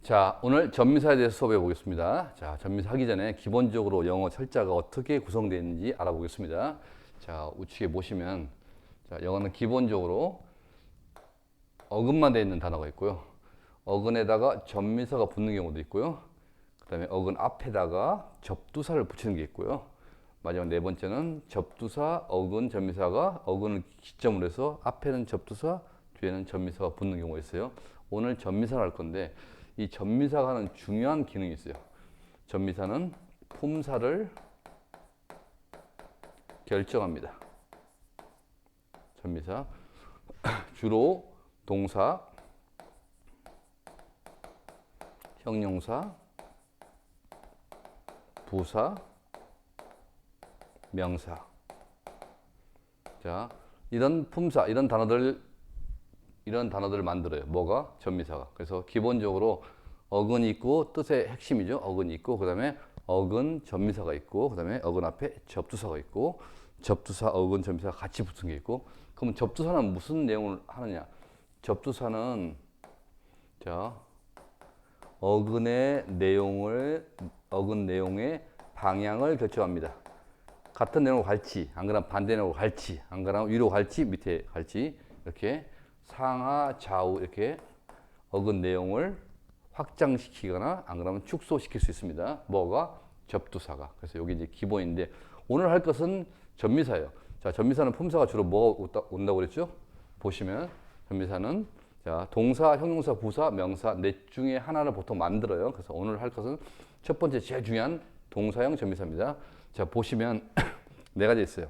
자, 오늘 전미사에 대해서 수업해 보겠습니다. 자, 전미사 하기 전에 기본적으로 영어 철자가 어떻게 구성되어 있는지 알아보겠습니다. 자, 우측에 보시면 자, 영어는 기본적으로 어근만 되어 있는 단어가 있고요. 어근에다가 전미사가 붙는 경우도 있고요. 그 다음에 어근 앞에다가 접두사를 붙이는 게 있고요. 마지막 네 번째는 접두사, 어근, 전미사가 어근을 기점으로 해서 앞에는 접두사, 뒤에는 전미사가 붙는 경우가 있어요. 오늘 전미사를 할 건데 이 전미사가 하는 중요한 기능이 있어요. 전미사는 품사를 결정합니다. 전미사 주로 동사, 형용사, 부사, 명사. 자, 이런 품사, 이런 단어들을 만들어요. 뭐가? 전미사가. 그래서 기본적으로 어근이 있고 뜻의 핵심이죠. 어근이 있고 그다음에 어근 전미사가 있고 그다음에 어근 앞에 접두사가 있고 접두사, 어근, 전미사가 같이 붙은 게 있고 그러면 접두사는 무슨 내용을 하느냐? 접두사는 자, 어근 내용의 방향을 결정합니다. 같은 내용으로 갈지, 안 그러면 반대 내용으로 갈지, 안 그러면 위로 갈지, 밑에 갈지 이렇게 상하 좌우 이렇게 어근 내용을 확장시키거나 안 그러면 축소시킬 수 있습니다. 뭐가? 접두사가. 그래서 여기 이제 기본인데 오늘 할 것은 전미사예요. 자, 전미사는 품사가 주로 뭐가 온다고 그랬죠? 보시면 전미사는 자, 동사, 형용사, 부사, 명사 넷 중에 하나를 보통 만들어요. 그래서 오늘 할 것은 첫 번째 제일 중요한 동사형 전미사입니다. 자, 보시면 네 가지 있어요.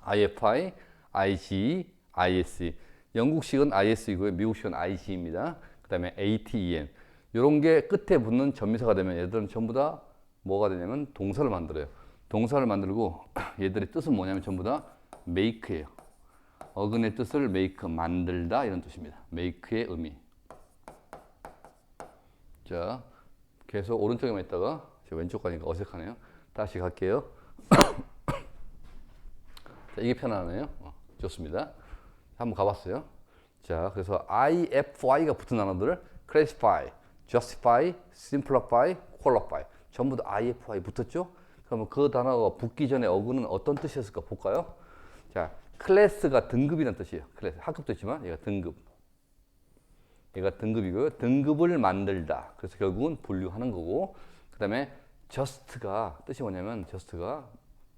IFI, IG, ISE. 영국식은 IS이고요. 미국식은 IG입니다. 그 다음에 ATEN. 이런 게 끝에 붙는 전미사가 되면 얘들은 전부 다 뭐가 되냐면 동사를 만들어요. 동사를 만들고 얘들의 뜻은 뭐냐면 전부 다 make예요. 어근의 뜻을 make, 만들다 이런 뜻입니다. make의 의미. 자, 계속 오른쪽에만 있다가 왼쪽 가니까 어색하네요. 다시 갈게요. 자, 이게 편하네요. 좋습니다. 한번 가봤어요. 자, 그래서 IFI가 붙은 단어들을 classify, justify, simplify, qualify 전부 다 IFI 붙었죠? 그러면 그 단어가 붙기 전에 어근은 어떤 뜻이었을까 볼까요? 자, 클래스가 등급이라는 뜻이에요. 클래스 학급도 있지만 얘가 등급. 얘가 등급이고요. 등급을 만들다. 그래서 결국은 분류하는 거고. 그다음에 just가 뜻이 뭐냐면 just가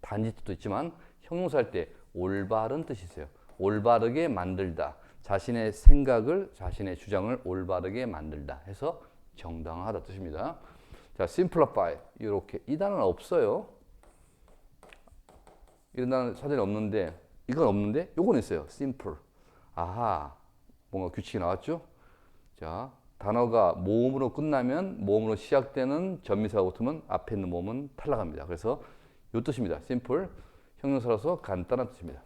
단지 뜻도 있지만 형용사 할 때 올바른 뜻이 있어요. 올바르게 만들다. 자신의 생각을, 자신의 주장을 올바르게 만들다 해서 정당하다 뜻입니다. 자, simplify 이렇게 이 단어는 없어요. 이런 단어 사전에 없는데 이건 없는데 요건 있어요. simple. 아하, 뭔가 규칙이 나왔죠? 자, 단어가 모음으로 끝나면 모음으로 시작되는 전미사가 붙으면 앞에 있는 모음은 탈락합니다. 그래서 요 뜻입니다. simple. 형용사로서 간단한 뜻입니다.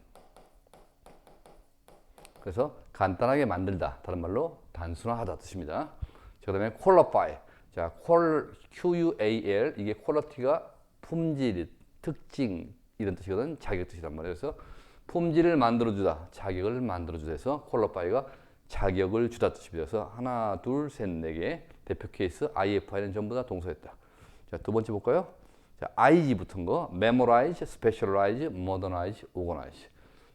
그래서 간단하게 만들다. 다른 말로 단순화하다 뜻입니다. 그 다음에 qualify. 자, QUAL 이게 퀄리티가 품질, 특징 이런 뜻이거든. 자격 뜻이란 말이에요. 그래서 품질을 만들어주다, 자격을 만들어주다 해서 qualify가 자격을 주다 뜻입니다. 그래서 하나, 둘, 셋, 네 개 대표 케이스 IFI는 전부 다 동사였다. 자, 두 번째 볼까요? 자, IG 붙은 거 memorize, specialize, modernize, organize.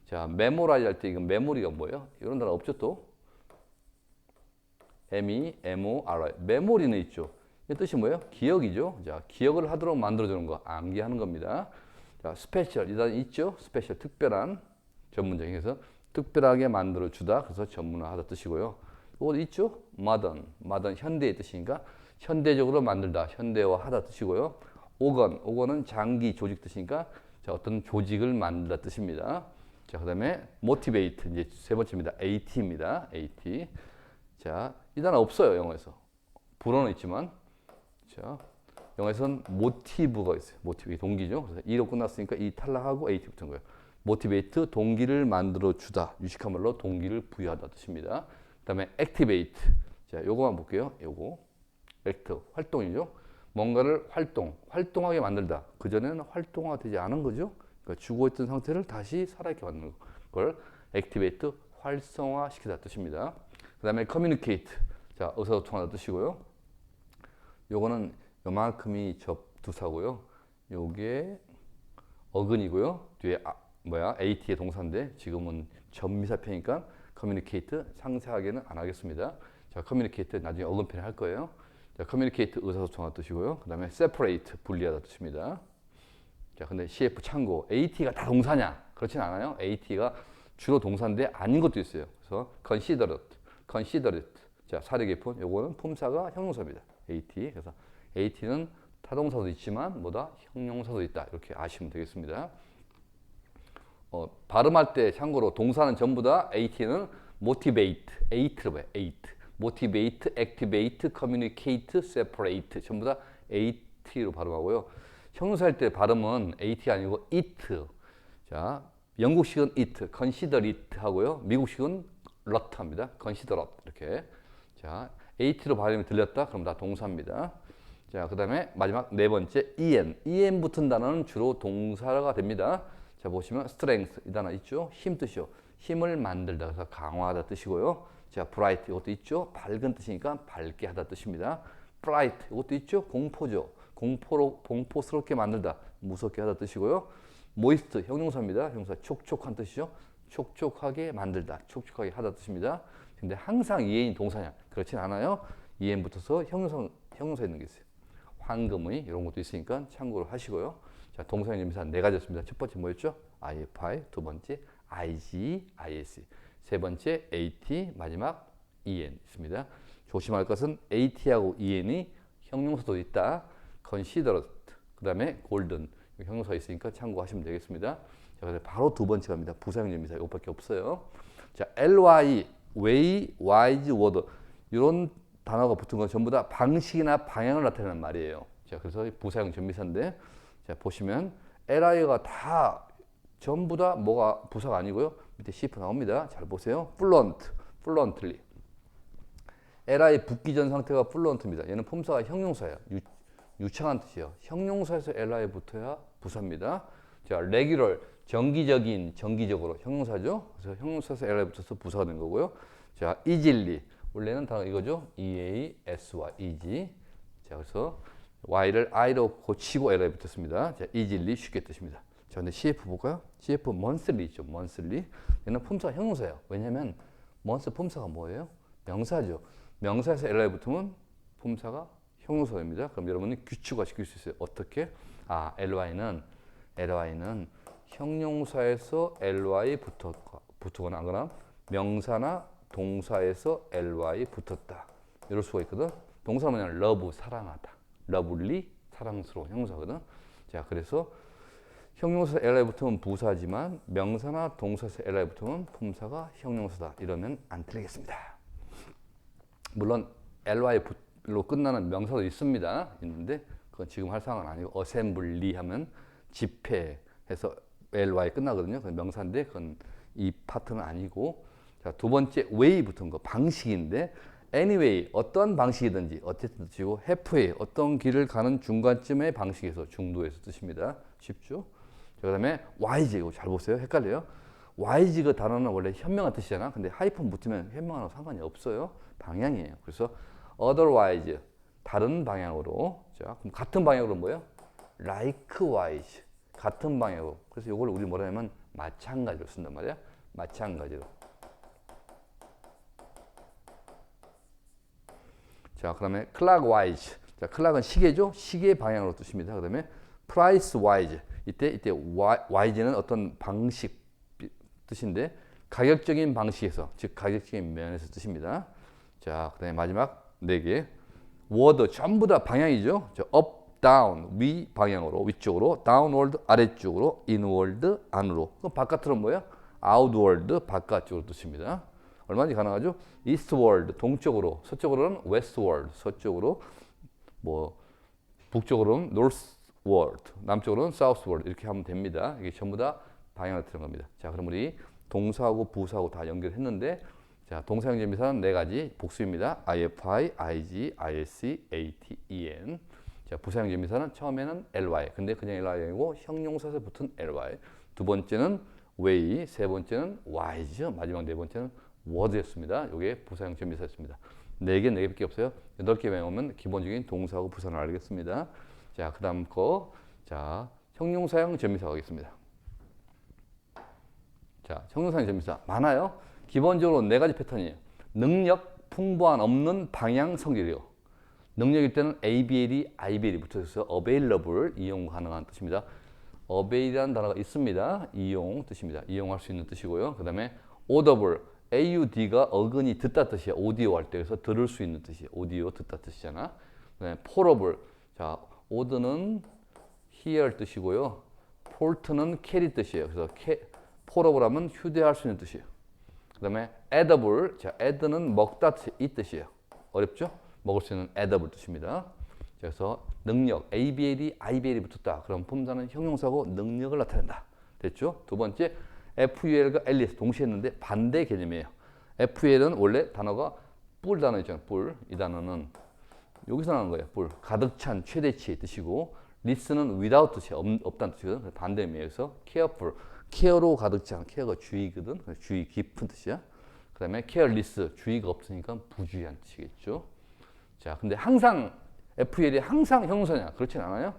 자, memorize 할 때 이건 메모리가 뭐예요? 이런 단어 없죠 또? MEMORI. 메모리는 있죠. 이 뜻이 뭐예요? 기억이죠. 자, 기억을 하도록 만들어주는 거, 암기하는 겁니다. 자, 스페셜 이 단어 있죠? 스페셜 특별한 전문적인 해서 특별하게 만들어주다. 그래서 전문화하다 뜻이고요. 이거 있죠? modern 현대의 뜻이니까 현대적으로 만들다, 현대화하다 뜻이고요. organ은 장기, 조직 뜻이니까 자, 어떤 조직을 만들다 뜻입니다. 자, 그다음에 motivate 이제 세 번째입니다. AT입니다. AT. 자, 이 단어 없어요 영어에서. 불어는 있지만, 자, 영어에서는 motive가 있어요. motive 동기죠. 그래서 E로 끝났으니까 E 탈락하고 AT 붙은 거예요. motivate 동기를 만들어 주다. 유식한 말로 동기를 부여하다 뜻입니다. 그다음에 activate. 자, 요거만 볼게요. 요거 act 활동이죠. 뭔가를 활동하게 만들다. 그 전에는 활동화되지 않은 거죠. 그러니까 죽어있던 상태를 다시 살아있게 만드는 걸 activate 활성화시키다 뜻입니다. 그 다음에 communicate 자, 의사소통하다 뜻이고요. 요거는 요만큼이 접두사고요. 요게 어근이고요. 뒤에 AT의 동사인데 지금은 전미사표니까 communicate 상세하게는 안 하겠습니다. 자, communicate 나중에 어근편에 할 거예요. 자, communicate 의사소통한 뜻이고요. 그 다음에 separate 분리하다 뜻입니다. 자, 근데 CF 참고 AT가 다 동사냐? 그렇진 않아요. AT가 주로 동사인데 아닌 것도 있어요. 그래서 considerate. 자, 사려 계품 요거는 품사가 형용사입니다. AT. 그래서 AT는 타동사도 있지만 뭐다? 형용사도 있다. 이렇게 아시면 되겠습니다. 발음할 때 참고로 동사는 전부 다 AT는 motivate, eight로 봐요. eight. motivate, activate, communicate, separate 전부 다 AT로 발음하고요. 형용사일 때 발음은 AT 아니고 it. 자, 영국식은 it, consider it 하고요. 미국식은 lot 합니다. consider lot 이렇게. 자, AT로 발음이 들렸다? 그럼 다 동사입니다. 자, 그 다음에 마지막 네 번째 EN 붙은 단어는 주로 동사가 됩니다. 자, 보시면 strength 이 단어 있죠? 힘 뜻이요. 힘을 만들다 그래서 강화하다 뜻이고요. 자, bright 이것도 있죠? 밝은 뜻이니까 밝게 하다 뜻입니다. fright 이것도 있죠? 공포죠. 공포스럽게 만들다, 무섭게 하다 뜻이고요. moist 형용사입니다. 형용사 촉촉한 뜻이죠. 촉촉하게 만들다, 촉촉하게 하다 뜻입니다. 근데 항상 EN이 동사냐? 그렇진 않아요. EN 붙어서 형용사 있는 게 있어요. 황금의 이런 것도 있으니까 참고로 하시고요. 자, 동사의 의미사 네 가지였습니다. 첫 번째 뭐였죠? IFI, 두 번째 IG, ISE, 세 번째 AT, 마지막 EN 있습니다. 조심할 것은 AT하고 EN이 형용사도 있다. considerate, 그 다음에 golden 형용사 있으니까 참고하시면 되겠습니다. 자, 그래서 바로 두 번째 갑니다. 부사형 의미사 이것밖에 없어요. 자, LY, way, wise, word 이런 단어가 붙은 건 전부 다 방식이나 방향을 나타내는 말이에요. 자, 그래서 부사형 전미사인데, 자, 보시면 LI가 다 전부 다 뭐가 부사가 아니고요. 밑에 CF 나옵니다. 잘 보세요. fluently. LI 붙기 전 상태가 fluent입니다. 얘는 품사가 형용사예요. 유창한 뜻이에요. 형용사에서 LI 붙어야 부사입니다. 자, regular, 정기적으로 형용사죠. 그래서 형용사에서 LI 붙어서 부사가 된 거고요. 자, easily. 원래는 단어 이거죠. EASY, easy. 자, 그래서 Y를 I로 고치고 LI 붙었습니다. 자, easily, 쉽게 뜻입니다. 자, 근데 CF 볼까요? CF monthly 있죠. monthly. 얘는 품사 형용사예요. 왜냐면 month 품사가 뭐예요? 명사죠. 명사에서 LI 붙으면 품사가 형용사입니다. 그럼 여러분이 규칙화 시킬 수 있어요. 어떻게? LY는 형용사에서 LY 붙거나 안 그러나 명사나 동사에서 ly 붙었다. 이럴 수가 있거든. 동사 뭐냐? love, 사랑하다. lovely, 사랑스러운 형용사거든. 자, 그래서 형용사 ly 붙으면 부사지만 명사나 동사에서 ly 붙으면 품사가 형용사다. 이러면 안 틀리겠습니다. 물론 ly로 끝나는 명사도 있는데 그건 지금 할 상황은 아니고 assembly 하면 집회해서 ly 끝나거든요. 그건 명사인데 그건 이 파트는 아니고. 자, 두 번째 way 붙은 거 방식인데 anyway 어떤 방식이든지 어쨌든 뜻이고 halfway 어떤 길을 가는 중간쯤의 방식에서 중도에서 뜻입니다. 쉽죠? 자, 그다음에 wise 이거 잘 보세요. 헷갈려요. wise 그 단어는 원래 현명한 뜻이잖아. 근데 하이픈 붙으면 현명하고 상관이 없어요. 방향이에요. 그래서 otherwise 다른 방향으로. 자, 그럼 같은 방향으로 뭐예요? likewise 같은 방향으로. 그래서 이걸 우리 뭐라 하면 마찬가지로 쓴단 말이야. 마찬가지로. 자, 그다음에 clockwise. 자, clock은 시계죠. 시계 방향으로 뜻입니다. 그다음에 price-wise. 이때 wise는 어떤 방식 뜻인데 가격적인 방식에서, 즉 가격적인 면에서 뜻입니다. 자, 그다음에 마지막 네 개. word 전부 다 방향이죠. 자, up, down 위 방향으로 위쪽으로, downward 아래쪽으로, inward 안으로. 그럼 바깥으로 뭐예요? outward 바깥쪽으로 뜻입니다. 얼마든지 가능하죠? eastward 동쪽으로, 서쪽으로는 westward 서쪽으로, 뭐 북쪽으로는 northward, 남쪽으로는 southward 이렇게 하면 됩니다. 이게 전부 다 방향을 틀은 겁니다. 자, 그럼 우리 동사하고 부사하고 다 연결했는데, 자, 동사형 전미사는 네 가지 복수입니다. IFI, IG, ISE, AT, EN. 자, 부사형 전미사는 처음에는 LY, 근데 그냥 LY 아니고 형용사에서 붙은 LY. 두 번째는 way, 세 번째는 wise, 마지막 네 번째는 word였습니다. 이게 부사형 전미사였습니다. 4개, 4개밖에 없어요. 8개 외우면 기본적인 동사하고 부사를 알겠습니다. 자, 그 다음 거. 자, 형용사형 전미사 가겠습니다. 자, 형용사형 전미사 많아요. 기본적으로 4가지 패턴이에요. 능력, 풍부한, 없는, 방향, 성질이요. 능력일 때는 ABL이, IBL이 붙어있어서 available, 이용 가능한 뜻입니다. avail이라는 단어가 있습니다. 이용 뜻입니다. 이용할 수 있는 뜻이고요. 그 다음에 audible, AUD가 어근이 듣다 뜻이야. 오디오 할 때. 그래서 들을 수 있는 뜻이에요. 오디오 듣다 뜻이잖아. 그 다음에 portable, 자, aud는 hear 뜻이고요. port는 carry 뜻이에요. 그래서 portable 하면 휴대할 수 있는 뜻이에요. 그 다음에 edible, 자, ed는 먹다 이 뜻이에요. 어렵죠? 먹을 수 있는 edible 뜻입니다. 그래서 능력, ABL이, IBL이 붙었다. 그럼 품사는 형용사고 능력을 나타낸다. 됐죠? 두 번째, FUL과 LES 동시에 했는데 반대 개념이에요. FUL은 원래 단어가 뿔 단어 있잖아요. 뿔. 이 단어는 여기서 나온 거예요. 뿔. 가득 찬, 최대치의 뜻이고 리스는 without 뜻이 없다는 뜻이거든. 반대 의미에서 careful, 케어로 가득 찬, 케어가 주의거든. 주의 깊은 뜻이야. 그 다음에 careless, 주의가 없으니까 부주의한 뜻이겠죠. 자, 근데 항상 FL이 항상 형용사냐? 그렇진 않아요.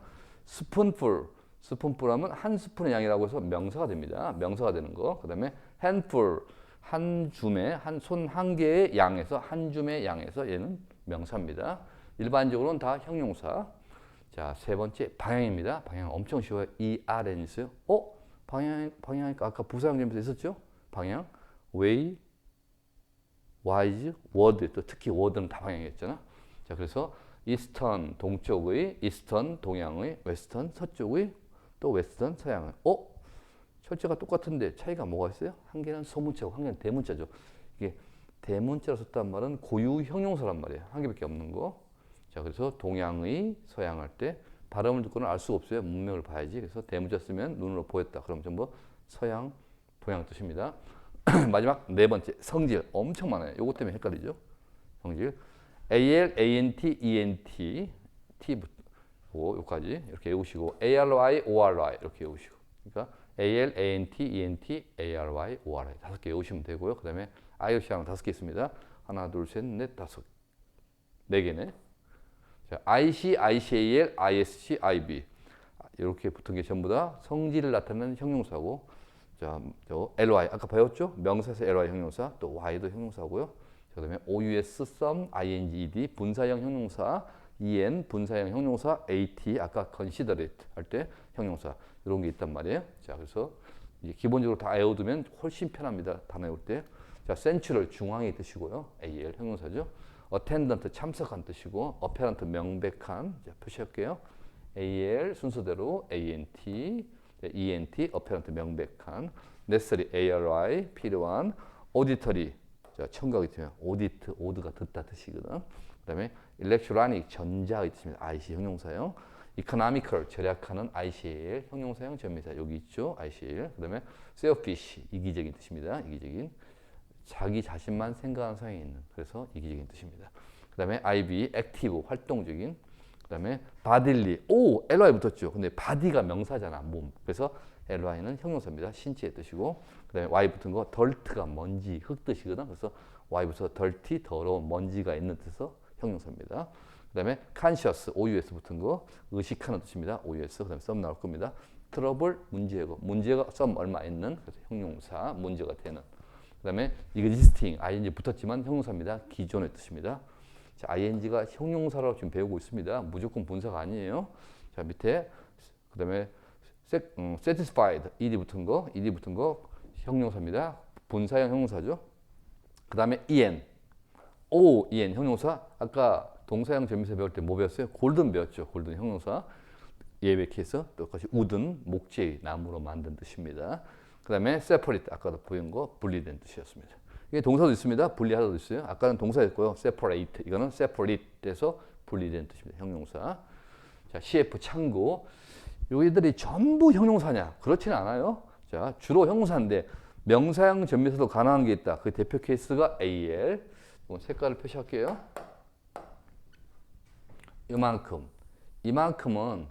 spoonful, 스푼풀 하면 한 스푼의 양이라고 해서 명사가 됩니다. 명사가 되는 거. 그 다음에 handful, 한 줌의, 한 손 한 개의 양에서, 한 줌의 양에서 얘는 명사입니다. 일반적으로는 다 형용사. 자, 세 번째 방향입니다. 방향 엄청 쉬워요. ERN 있어요. 방향이니까 아까 부사형제에서 있었죠? 방향, way, wise, word. 또 특히 word는 다 방향이었잖아. 자, 그래서 eastern 동쪽의, eastern 동양의, western 서쪽의, 또 western 서양의. 철자가 똑같은데 차이가 뭐가 있어요? 한 개는 소문자고 한 개는 대문자죠. 이게 대문자로 썼단 말은 고유 형용사란 말이에요. 한 개밖에 없는 거. 자, 그래서 동양의, 서양 할 때 발음을 듣고는 알 수가 없어요. 문맥을 봐야지. 그래서 대문자 쓰면 눈으로 보였다. 그럼 전부 서양, 동양 뜻입니다. 마지막 네 번째 성질 엄청 많아요. 요거 때문에 헷갈리죠. 성질 AL, ANT, ENT, T부터 요까지 이렇게 외우시고 ARY, ORY 이렇게 외우시고 그러니까 AL, ANT, ENT, ARY, ORY 5개 외우시면 되고요. 그 다음에 IOC랑 5개 있습니다. 하나, 둘, 셋, 넷, 다섯 4개네. 자, IC, ICAL, ISC, IB 이렇게 붙은 게 전부 다 성질을 나타내는 형용사고 자, LY 아까 배웠죠? 명사에서 LY 형용사 또 Y도 형용사고요. 그 다음에 OUS, SOME, INGED 분사형 형용사 EN 분사형 형용사 AT 아까 considerate 할 때 형용사 이런 게 있단 말이에요. 자, 그래서 이제 기본적으로 다 외워두면 훨씬 편합니다. 단어 외울 때. 자, central 중앙의 뜻이고요. AL 형용사죠. attendant 참석한 뜻이고 apparent 명백한 자, 표시할게요. AL 순서대로 ANT, ENT apparent 명백한 necessary ARY 필요한 auditory 자, 청각이 되면 audit, aud가 듣다 뜻이거든. 그다음에 electronic 전자의 뜻입니다. IC 형용사형. economical 절약하는 ICL 형용사형 전미사 여기 있죠. ICL. 그다음에 selfish 이기적인 뜻입니다. 이기적인 자기 자신만 생각하는 성향이 있는 그래서 이기적인 뜻입니다. 그다음에 IB active 활동적인 그다음에 bodily LY 붙었죠. 근데 body가 명사잖아. 몸. 그래서 LY는 형용사입니다. 신체의 뜻이고 그다음에 Y 붙은 거 dirt가 먼지, 흙 뜻이거든. 그래서 Y 붙어서 dirty 더러운 먼지가 있는 뜻에서 형용사입니다. 그다음에 conscious OUS 붙은 거 의식하는 뜻입니다. OUS 그다음에 some 나올 겁니다. trouble 문제고 문제가 some 얼마 있는 그래서 형용사 문제가 되는. 그다음에 existing ing 붙었지만 형용사입니다. 기존의 뜻입니다. 자, ing가 형용사라고 지금 배우고 있습니다. 무조건 분사가 아니에요. 자, 밑에 그다음에 satisfied ed 붙은 거 형용사입니다. 분사형 형용사죠. 그다음에 en en 형용사 아까 동사형 전미사 배울 때 뭐 배웠어요? 골든 배웠죠. 골든 형용사 예외케이스 똑같이 우든 목재 나무로 만든 뜻입니다. 그다음에 separate 아까도 보인 거 분리된 뜻이었습니다. 이게 동사도 있습니다. 분리하다도 있어요. 아까는 동사였고요. separate 이거는 separate에서 분리된 뜻입니다. 형용사. 자, CF 창고 여기들이 전부 형용사냐? 그렇지는 않아요. 자, 주로 형용사인데 명사형 전미사도 가능한 게 있다. 그 대표 케이스가 AL. 색깔을 표시할게요. 이만큼은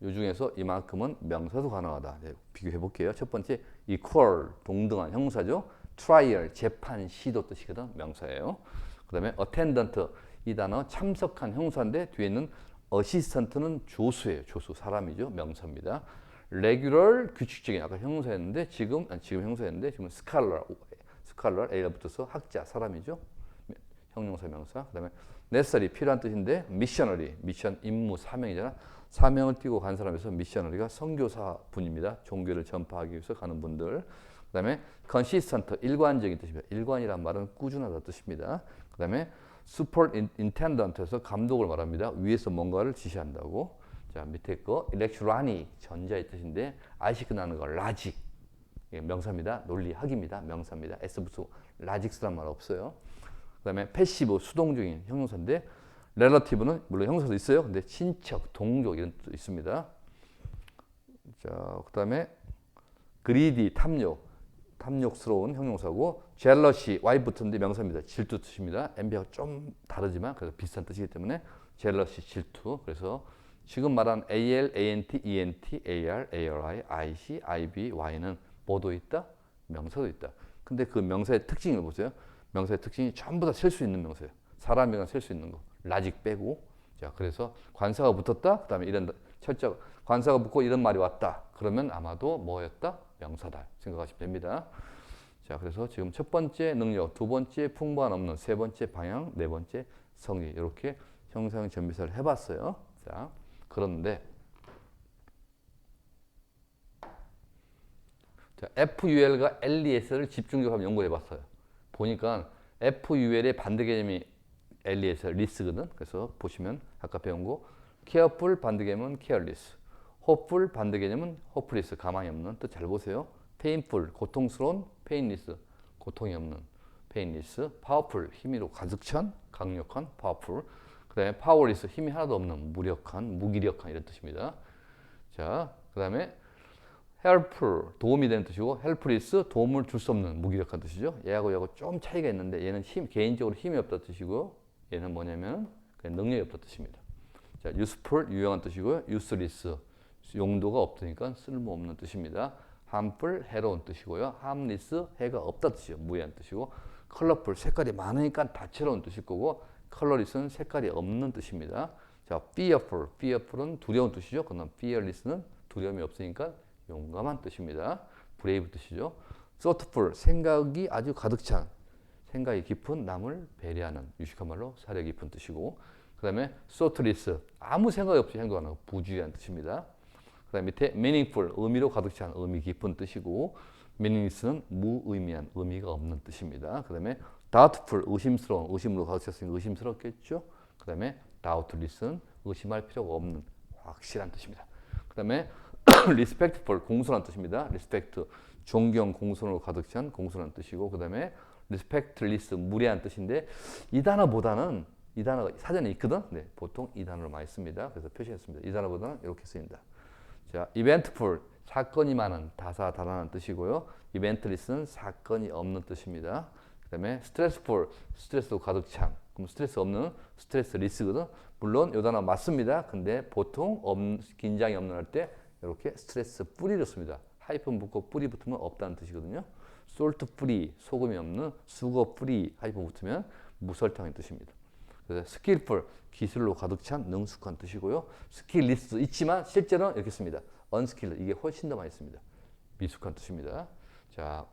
이 중에서 이만큼은 명사도 가능하다. 네, 비교해 볼게요. 첫 번째 equal 동등한 형용사죠. trial 재판 시도 뜻이거든. 명사예요. 그 다음에 attendant, 이 단어 참석한 형사인데 뒤에 있는 assistant는 조수예요. 조수, 사람이죠. 명사입니다. regular, 규칙적인, 아까 형사였는데 지금 형사였는데 지금 scholar, A가 붙어서 학자, 사람이죠. 형용사, 명사. 그 다음에 necessary, 필요한 뜻인데 missionary, 미션, 임무, 사명이잖아. 사명을 띠고 간 사람에서 missionary가 선교사 분입니다. 종교를 전파하기 위해서 가는 분들. 그 다음에 consistent, 일관적인 뜻입니다. 일관이란 말은 꾸준하다 뜻입니다. 그 다음에 superintendent에서 감독을 말합니다. 위에서 뭔가를 지시한다고. 자, 밑에 거 electronic, 전자의 뜻인데 I식 끝나는 거 logic, 명사입니다. 논리학입니다. 명사입니다. S 붙이고 logics란 말 없어요. 그 다음에 패시브, 수동적인 형용사인데 relative는 물론 형용사도 있어요. 근데 친척, 동족 이런 뜻도 있습니다. 자, 그 다음에 greedy, 탐욕스러운 형용사고 jealousy, Y 붙었는데 명사입니다. 질투 뜻입니다. MB하고 좀 다르지만 그래서 비슷한 뜻이기 때문에 jealousy, 질투. 그래서 지금 말한 AL, ANT, ENT, AR, ARI, IC, IB, Y는 뭐도 있다? 명사도 있다. 근데 그 명사의 특징을 보세요. 명사의 특징이 전부 다 셀 수 있는 명사예요. 사람이랑 셀 수 있는 거. 라직 빼고. 자, 그래서 관사가 붙었다. 그다음에 이런 철자 관사가 붙고 이런 말이 왔다. 그러면 아마도 뭐였다? 명사다. 생각하시면 됩니다. 자, 그래서 지금 첫 번째 능력, 두 번째 풍부한 없는, 세 번째 방향, 네 번째 성리. 이렇게 형상 전비사를 해봤어요. 자, 그런데 자, FUL과 LES를 집중적으로 연구해 봤어요. 보니까 FUL의 반대 개념이 LES, 리스거든. 그래서 보시면 아까 배운 거 careful 반대 개념은 careless, hopeful 반대 개념은 hopeless, 가망이 없는 뜻 잘 보세요. painful, 고통스러운, painless, 고통이 없는, painless, powerful, 힘으로 가득 찬, 강력한, powerful. 그 다음에 powerless, 힘이 하나도 없는, 무력한, 무기력한 이런 뜻입니다. 자, 그 다음에 helpful, 도움이 되는 뜻이고 helpless, 도움을 줄 수 없는, 무기력한 뜻이죠. 얘하고 좀 차이가 있는데 얘는 개인적으로 힘이 없다 뜻이고 얘는 뭐냐면 그냥 능력이 없다 뜻입니다. 자, useful, 유용한 뜻이고요. useless, 용도가 없으니까 쓸모없는 뜻입니다. harmful, 해로운 뜻이고요. harmless, 해가 없다 뜻이에요. 무해한 뜻이고 colorful, 색깔이 많으니까 다채로운 뜻일 거고 colorless는 색깔이 없는 뜻입니다. 자, fearful은 두려운 뜻이죠. 그러나 fearless는 두려움이 없으니까 용감한 뜻입니다. brave 뜻이죠. thoughtful, 생각이 아주 가득 찬, 생각이 깊은, 남을 배려하는, 유식한 말로 사려 깊은 뜻이고 그 다음에 thoughtless, 아무 생각이 없이 행동하는 거, 부주의한 뜻입니다. 그 다음에 밑에 meaningful, 의미로 가득 찬, 의미 깊은 뜻이고 meaningless는 무의미한, 의미가 없는 뜻입니다. 그 다음에 doubtful, 의심스러운, 의심으로 가득 찼으니까 의심스럽겠죠. 그 다음에 doubtless는 의심할 필요가 없는, 확실한 뜻입니다. 그 다음에 respectful, 공손한 뜻입니다. respect, 존경, 공손으로 가득 찬, 공손한 뜻이고 그 다음에 respectless, 무례한 뜻인데 이 단어보다는 이 단어가 사전에 있거든. 네, 보통 이 단어를 많이 씁니다. 그래서 표시했습니다. 이 단어보다는 이렇게 쓰입니다. 자, eventful, 사건이 많은, 다사다난한 뜻이고요. eventless는 사건이 없는 뜻입니다. 그 다음에 stressful, 스트레스도 가득 찬. 그럼 스트레스 없는, stressless거든. 물론 이 단어 맞습니다. 근데 보통 긴장이 없는 할 때 이렇게 스트레스 뿌리를 씁니다. 하이픈 붙고 뿌리 붙으면 없다는 뜻이거든요. 솔트 뿌리, 소금이 없는, 수거 뿌리, 하이픈 붙으면 무설탕의 뜻입니다. 그래서 skillful, 기술로 가득 찬, 능숙한 뜻이고요. skillless 있지만 실제로는 이렇게 씁니다. unskilled, 이게 훨씬 더 많이 씁니다. 미숙한 뜻입니다. 자,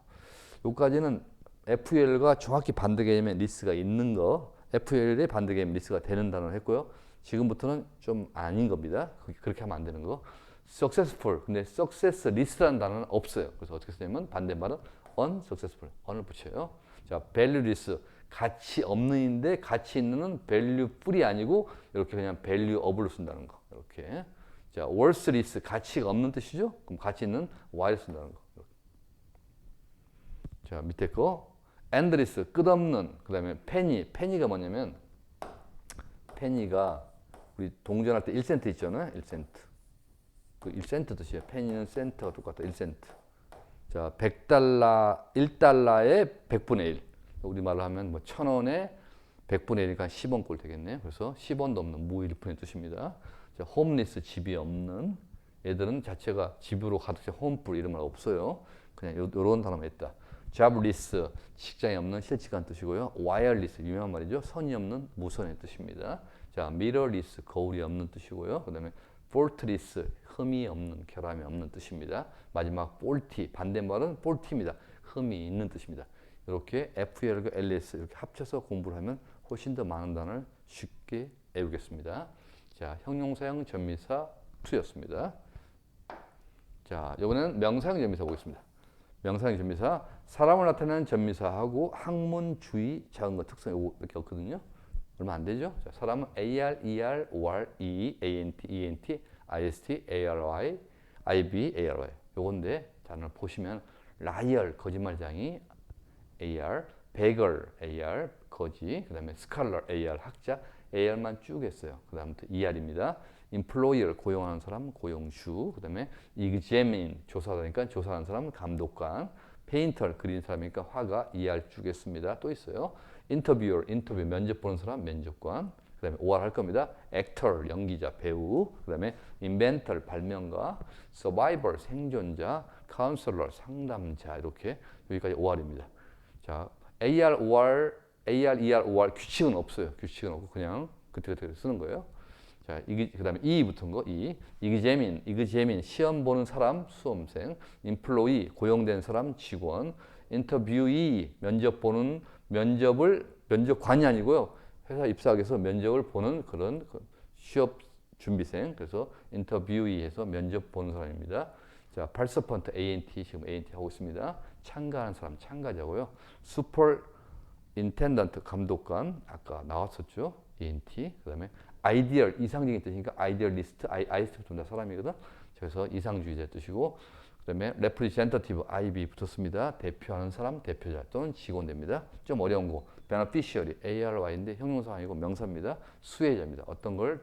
여기까지는 FUL과 정확히 반대 개념의 리스가 있는 거, FUL의 반대 개념 리스가 되는 단어를 했고요. 지금부터는 좀 아닌 겁니다. 그렇게 하면 안 되는 거. successful, 근데 successless라는 단어는 없어요. 그래서 어떻게 쓰냐면 반대말은 unsuccessful, un을 붙여요. 자, valueless, 가치 없는인데 가치 있는은 value 뿔이 아니고 이렇게 그냥 value of로 쓴다는 거. 이렇게. 자, worthless, 가치가 없는 뜻이죠. 그럼 가치 있는 y를 쓴다는 거. 이렇게. 자, 밑에 거 endless, 끝없는. 그다음에 penny가 뭐냐면 penny가 우리 동전할 때 1센트 있잖아요. 1센트. 그 1센트 뜻이에요. penny는 센트가 똑같다. 1센트. 자, 100달러, 1달러에 100분의 1. 우리말로 하면 뭐 1000원에 100분의 1이니까 10원 꼴 되겠네요. 그래서 10원도 없는 무일푼의 뜻입니다. 자, 홈리스, 집이 없는. 얘들은 자체가 집으로 가득 찬 홈풀 이런 말 없어요. 그냥 요런 단어만 있다. jobless, 직장이 없는 실직한 뜻이고요. wireless, 유명한 말이죠. 선이 없는 무선의 뜻입니다. 자, mirrorless, 거울이 없는 뜻이고요. 그 다음에 faultless, 흠이 없는, 결함이 없는 뜻입니다. 마지막 faulty, 반대말은 faulty입니다. 흠이 있는 뜻입니다. 이렇게 FL과 LS 이렇게 합쳐서 공부를 하면 훨씬 더 많은 단어를 쉽게 외우겠습니다. 자, 형용사형 전미사 2였습니다. 자, 이번에는 명사형 전미사 보겠습니다. 명사형 전미사, 사람을 나타내는 전미사하고 학문, 주의, 작은 것 특성 이렇게 없거든요. 얼마 안 되죠? 자, 사람은 AR, ER, OR, EE, ANT, ENT, IST, ARY, IB, ARY 요건데 단어를 보시면 라이얼, 거짓말장이 AR, 베걸, AR, 거지, 그 다음에 스칼러, AR, 학자, AR만 쭉 했어요. 그 다음부터 ER입니다. employer, 고용하는 사람, 고용주, 그 다음에 examine, 조사하니까 조사하는 사람, 감독관, painter, 그리는 사람이니까 화가, ER 쭉 했습니다. 또 있어요. interviewer, 인터뷰, 면접 보는 사람, 면접관, 그 다음에 OR 할 겁니다. actor, 연기자, 배우, 그 다음에 inventor, 발명가, survivor, 생존자, counselor, 상담자, 이렇게 여기까지 OR입니다. 자, AR, OR, AR, ER, OR 규칙은 없어요. 규칙은 없고 그냥 그때그때 쓰는 거예요. 자, 그 다음에 E 붙은 거, E. examine, 시험 보는 사람, 수험생. employee, 고용된 사람, 직원. interviewee, 면접 보는, 면접관이 아니고요. 회사 입사하기 위해서 면접을 보는 그런 취업 준비생. 그래서 interviewee에서 면접 보는 사람입니다. 자, participant, ANT, 지금 ANT 하고 있습니다. 참가하는 사람, 참가자고요. superintendent, 감독관, 아까 나왔었죠. ENT. 그 다음에 아이디얼, 이상적인 뜻이니까 아이디얼리스트, 아이스트부터 다 사람이거든. 그래서 이상주의자 뜻이고, 그 다음에 representative, IB 붙었습니다. 대표하는 사람, 대표자 또는 직원 됩니다. 좀 어려운 거. beneficiary, ARY인데 형용사 아니고 명사입니다. 수혜자입니다. 어떤 걸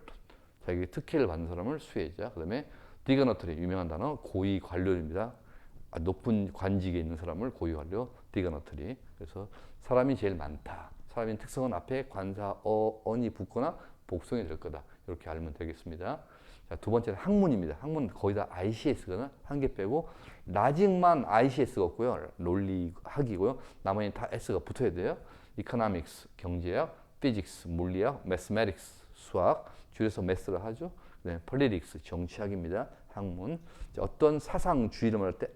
자기 특혜를 받는 사람을 수혜자. 그 다음에 dignitary, 유명한 단어, 고위 관료입니다. 높은 관직에 있는 사람을 고위 관료, dignitary. 그래서 사람이 제일 많다. 사람의 특성은 앞에 관사, 언이 붙거나 복송이 될 거다. 이렇게 알면 되겠습니다. 자, 두 번째는 학문입니다. 학문 거의 다 ICS거든. 한 개 빼고 라직만 ICS가 없고요. 논리학이고요. 나머지는 다 S가 붙어야 돼요. Economics, 경제학, Physics, 물리학, Mathematics, 수학, 줄여서 Math를 하죠. 네, Politics, 정치학입니다. 학문. 자, 어떤 사상주의를 말할 때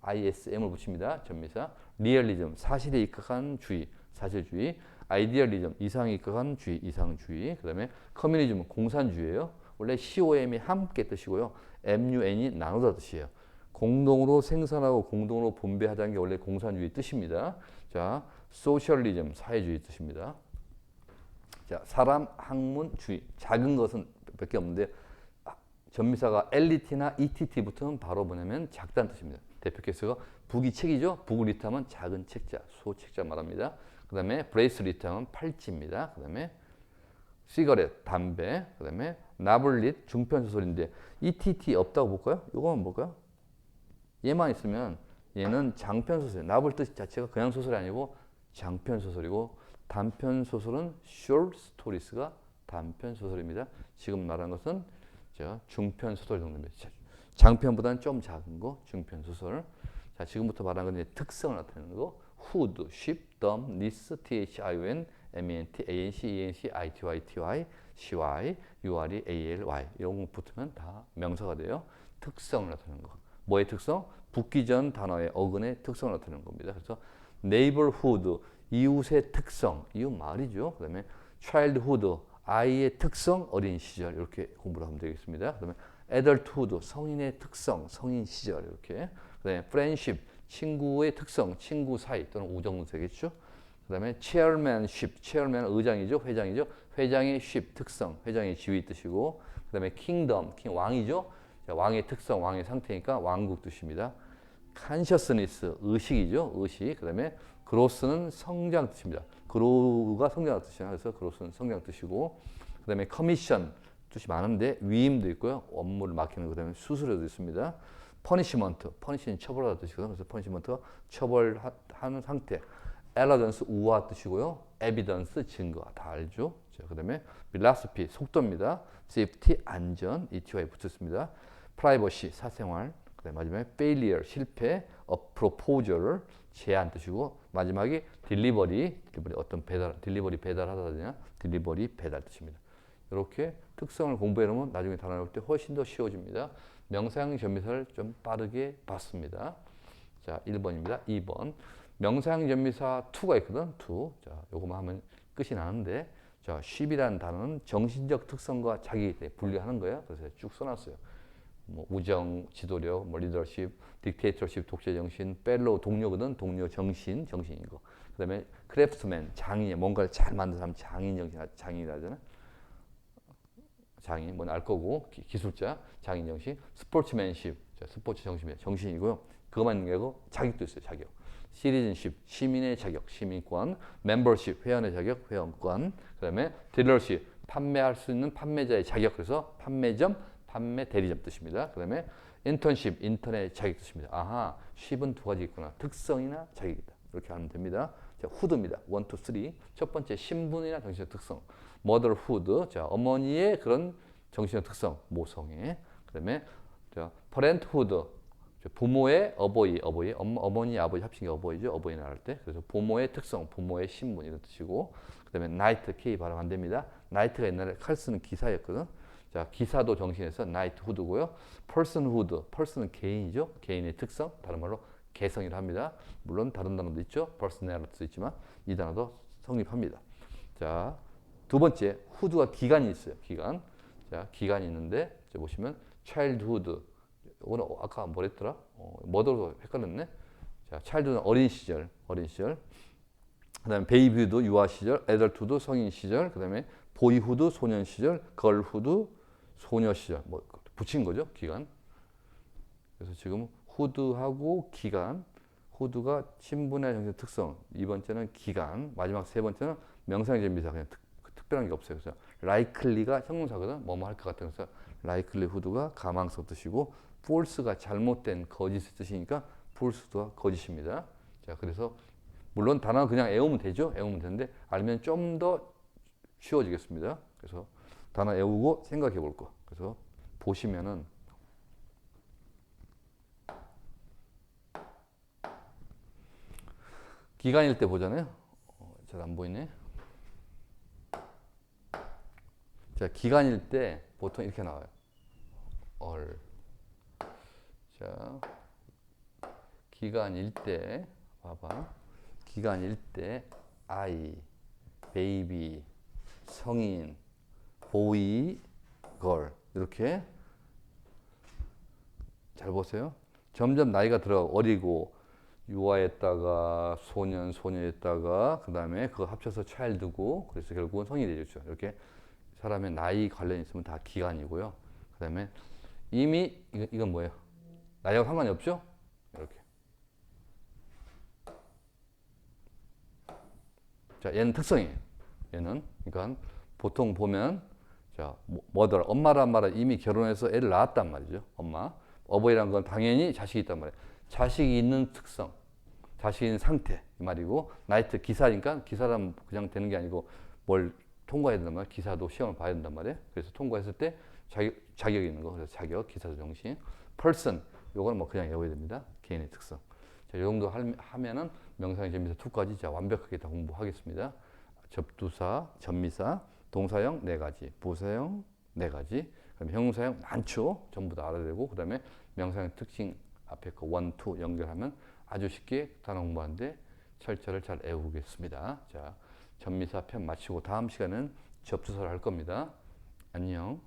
ISM을 붙입니다. 전미사. Realism, 사실에 입각한 주의, 사실주의. 아이디얼리즘, 이상에 입각한 주의, 이상주의. 그 다음에 커뮤니즘은 공산주의예요. 원래 COM이 함께 뜻이고요. MUN이 나누다 뜻이에요. 공동으로 생산하고 공동으로 분배하자는 게 원래 공산주의 뜻입니다. 자, 소셜리즘, 사회주의 뜻입니다. 자, 사람, 학문, 주의. 작은 것은 몇 개 없는데 전미사가 LET나 ETT 붙으면 바로 뭐냐면 작다는 뜻입니다. 대표 케이스가 북이 책이죠. 북을 리트하면 작은 책자, 소책자 말합니다. 그 다음에 브레이스리트 하면 팔찌입니다. 그 다음에 시거렛, 담배. 그 다음에 나블릿, 중편소설인데 ETT 없다고 볼까요? 이거만 볼까요? 얘만 있으면 얘는 장편소설. 나블 뜻 자체가 그냥 소설이 아니고 장편소설이고 단편소설은 short stories가 단편소설입니다. 지금 말한 것은 중편소설 정도입니다. 장편보다는 좀 작은 거 중편소설. 자, 지금부터 말한 건 이제 특성을 나타내는 거. hood, ship, dumb, this, thion, ment, anc, enc, ity, ty, cy, uri, ally 이런 거 붙으면 다 명사가 돼요. 특성을 나타내는 거. 뭐의 특성? 붙기 전 단어의 어근의 특성을 나타내는 겁니다. 그래서 neighborhood, 이웃의 특성, 이웃 마을이죠. 그 다음에 childhood, 아이의 특성, 어린 시절 이렇게 공부를 하면 되겠습니다. 그 다음에 adulthood, 성인의 특성, 성인 시절 이렇게. 그 다음에 friendship, 친구의 특성, 친구 사이 또는 우정 되겠죠. 그 다음에 chairmanship, chairman 의장이죠, 회장이죠. 회장의 ship 특성, 회장의 지위 뜻이고, 그 다음에 kingdom, 왕이죠. 자, 왕의 특성, 왕의 상태니까 왕국 뜻입니다. consciousness, 의식이죠, 의식. 그 다음에 growth는 성장 뜻입니다. grow가 성장하는 뜻이잖아요. 그래서 growth는 성장 뜻이고, 그 다음에 commission 뜻이 많은데 위임도 있고요, 업무를 맡기는 그 다음에 수수료도 있습니다. 퍼니시먼트, 퍼니시는 처벌하다 뜻이거든요. 그래서 퍼니시먼트가 처벌하는 상태. 엘러전스, 우화 뜻이고요. 에비던스, 증거. 다 알죠? 자, 그 다음에 필라소피, 속도입니다. 세이프티, 안전, ETY 붙였습니다. 프라이버시, 사생활. 그다음에 마지막에 failure 실패, a proposal 제안 뜻이고 마지막에 delivery 어떤 배달 delivery 배달하다냐 delivery 배달 뜻입니다. 이렇게 특성을 공부해 놓으면 나중에 단어 나올 때 훨씬 더 쉬워집니다. 명사형 전미사를 좀 빠르게 봤습니다. 자, 1번입니다. 2번. 명사형 전미사 to가 있거든. to. 자, 요거만 하면 끝이 나는데 자, ship이라는 단어는 정신적 특성과 자기 분리하는 거예요. 그래서 쭉 써놨어요. 뭐 우정, 지도력, 뭐 리더십, 딕테이터십, 독재 정신, 펠로우 동료거든. 동료 정신, 정신인 거. 그다음에 크래프트맨, 장인, 뭔가를 잘 만든 사람 장인 정신, 장인이라잖아. 장인, 뭔 알 거고 기술자, 장인 정신, 스포츠맨십, 스포츠 정신이고요. 그것만 있는 게 아니고 자격도 있어요. 자격. 시리즌십, 시민의 자격, 시민권, 멤버십, 회원의 자격, 회원권, 그다음에 딜러십, 판매할 수 있는 판매자의 자격, 그래서 판매점, 판매 대리점 뜻입니다. 그다음에 인턴십, 인턴의 자격 뜻입니다. 아하, 쉽은 두 가지 있구나. 특성이나 자격이다. 이렇게 하면 됩니다. 자, 후드입니다. 1, 2, 3. 첫 번째 신분이나 정신적 특성. motherhood, 자, 어머니의 그런 정신적 특성, 모성애. 그다음에 자, parenthood, 부모의 어머니, 아버지 합친 게 어버이죠. 어버이날 할 때. 그래서 부모의 특성, 부모의 신분 이런 뜻이고. 그다음에 나이트, K 발음 안 됩니다. 나이트가 옛날에 칼 쓰는 기사였거든. 자, 기사도 정신에서 나이트후드고요. personhood, person은 개인이죠. 개인의 특성, 다른 말로 개성이라 합니다. 물론 다른 단어도 있죠. personality도 있지만 이 단어도 성립합니다. 자, 두 번째, 후드가 기간이 있어요. 기간. 자, 기간이 있는데 저 보시면 childhood. 오늘 아까 뭐랬더라? 뭐도 헷갈렸네. 자, childhood는 어린 시절, 어린 시절. 그다음에 베이비도 유아 시절, 애덜트도 성인 시절, 그다음에 보이후드 소년 시절, 걸후드 소녀 시절. 뭐 붙인 거죠, 기간. 그래서 지금 후드하고 기간, 후드가 신분의 정신 특성, 이 번째는 기간, 마지막 세 번째는 명사형 전미사 그냥 특별한 게 없어요. 그래서 likely가 형용사거든, 뭐뭐 할 것 같은 그래서 likelihood가 가망성 뜻이고, false가 잘못된 거짓의 뜻이니까 false가 거짓입니다. 자, 그래서 물론 단어 그냥 외우면 되죠, 외우면 되는데 알면 좀 더 쉬워지겠습니다. 그래서 단어 외우고 생각해 볼 거. 그래서 보시면은 기간일 때 보잖아요. 잘 안 보이네. 자, 기간일 때 보통 이렇게 나와요. 얼. 자, 기간일 때 봐봐. 기간일 때 아이, 베이비, 성인, 보이, 걸 이렇게 잘 보세요. 점점 나이가 들어가고 어리고 유아했다가 소년, 소녀였다가 그 다음에 그거 합쳐서 차일드고 그래서 결국은 성인이 되죠. 이렇게 사람의 나이 관련 있으면 다 기간이고요. 그 다음에 이미 이건 뭐예요? 나이하고 상관이 없죠? 이렇게. 자, 얘는 특성이에요. 얘는 그러니까 보통 보면 자, 뭐더라? 엄마란 말은 이미 결혼해서 애를 낳았단 말이죠. 엄마. 어버이란 건 당연히 자식이 있단 말이에요. 자식이 있는 특성, 자식이 있는 상태 이 말이고 나이트 기사니까 기사라면 그냥 되는 게 아니고 뭘 통과해야 된단 말이에요. 기사도 시험을 봐야 된단 말이에요. 그래서 통과했을 때 자격이 있는 거. 그래서 자격, 기사도 정신. person 요거는 뭐 그냥 외워야 됩니다. 개인의 특성. 자, 이 정도 하면은 명사형 전미사 2까지 자, 완벽하게 다 공부하겠습니다. 접두사, 전미사, 동사형 4가지, 부사형 4가지, 그다음에 형용사형 많죠. 전부 다 알아야 되고, 그다음에 명사형 특징 앞에 거 1, 2 연결하면 아주 쉽게 단어 공부하는데 철자를 잘 외우겠습니다. 자, 전미사 편 마치고 다음 시간은 접두사를 할 겁니다. 안녕.